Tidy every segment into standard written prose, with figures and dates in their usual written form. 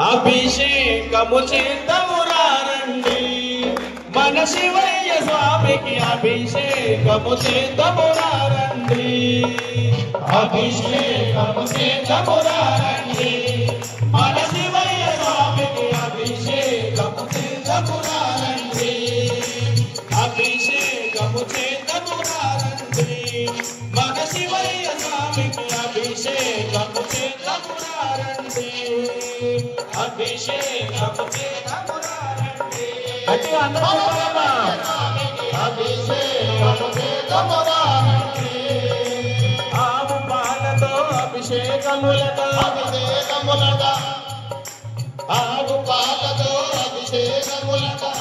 అభిషేకము చేద్దామురారండి మన శివయ్య స్వామికి అభిషేకము చేద్దామురారండి అభిషేకము చేద్దామురారండి మన శివయ్య స్వామికి అభిషేకము చేద్దామురారండి అభిషేకము చేద్దామురారండి మన శివయ్య స్వామికి అభిషేకము చేద్దామురారండి అభిషేకము చేద్దామురారండి అటు అన్నమా అభిషేకము చేద్దామురారండి ఆవు పాలతో అభిషేకములతో ఆవు పాలతో అభిషేకములతో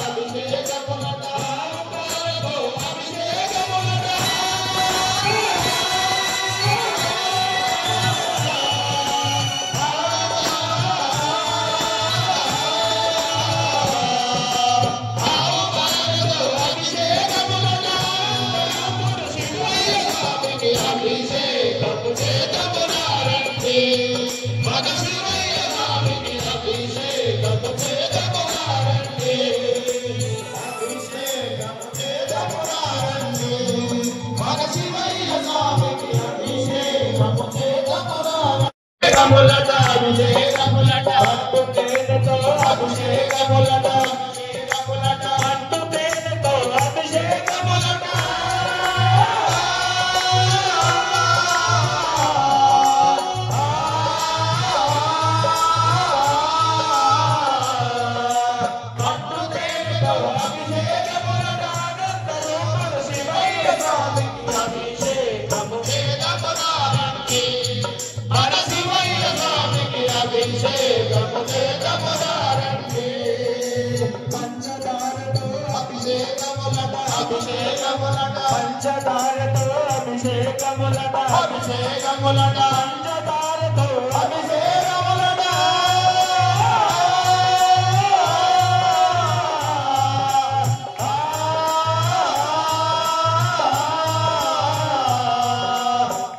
పంచదారతో అభిషేకములట అభిషేకములట పంచదారతో అభిషేకములట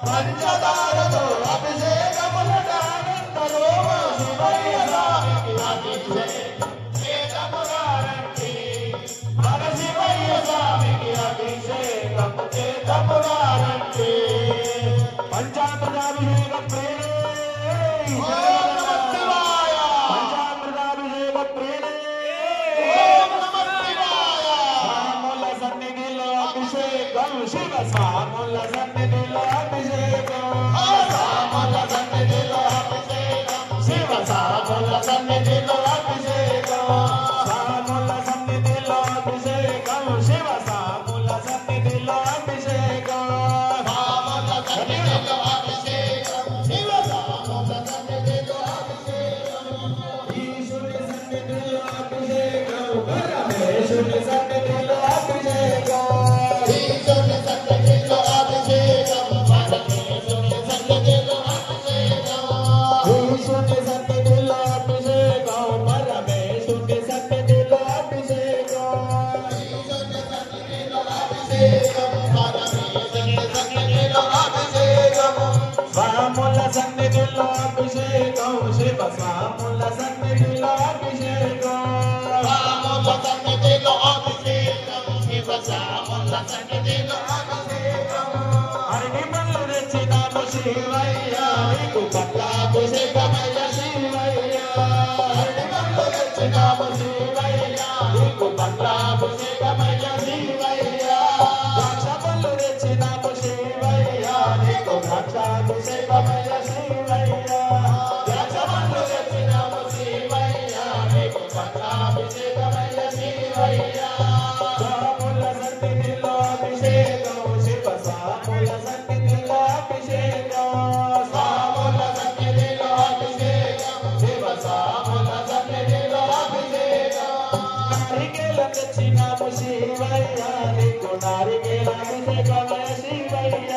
పంచదారతో అభిషేకములట శివయ్య స్వామికి అభిషేకములారండి మన శివయ్య స్వామికి అభిషేకము చేద్దామురారండి పంచామృతాభిషేక ప్రేరే పంచామృతాభిషేక ప్రేరే స్వాముల సన్నిధిలో అభిషేకం శివ స్వాముల సన్నిధిలో అభిషేకం స్వాముల సన్నిధిలో అభిషేకం శివ స్వాముల సన్నిధిలో అభిషేకం స్వాముల సన్నిధిలో అభిషేకం శివ స్వాముల సన్నిధిలో అభిషేకం స్వాముల సన్నిధిలో అభిషేకం శివ స్వాముల సన్నిధిలో అభిషేకం ఈశ్వరుని సన్నిధిలో అభిషేకం పరమేశ్వరుని సన్నిధిలో అభిషేకం ఈశ్వరుని సన్నిధిలో అభిషేకం పరమేశ్వరుని సన్నిధిలో అభిషేకం ఈశ్వరుని సన్నిధిలో అభిషేకం పరమేశ్వరుని సన్నిధిలో అభిషేకం ఈశ్వరుని సన్నిధిలో అభిషేకం పరమేశ్వరుని సన్నిధిలో అభిషేకం స్వాముల సన్నిధిలో అభిషేకం శివ స్వాముల సన్నిధిలో అభిషేకం స్వాముల సన్నిధిలో అభిషేకం శివ స్వాముల సన్నిధిలో అభిషేకం అరటి పళ్ళు తెచ్చినాము శివయ్య నీకు పట్టాభిషేకమయ్య శివయ్య అరటి పళ్ళు తెచ్చినాము శివయ్య నీకు పట్టాభిషేకమయ్య శివయ్య ద్రాక్ష పళ్ళు తెచ్చినాము శివయ్య నీకు ద్రాక్షాభిషేకమయ్య శివయ్య ద్రాక్ష పళ్ళు తెచ్చినాము శివయ్య నీకు పట్టాభిషేకమయ్య శివయ్య స్వాముల సన్నిధిలో అభిషేకం శివ స్వాముల సన్నిధిలో అభిషేకం స్వాముల సన్నిధిలో అభిషేకం శివ స్వాముల సన్నిధిలో అభిషేకం నారికేల తెచ్చినాము శివయ్య నీకు నారికేల అభిషేకమయ్య శివయ్య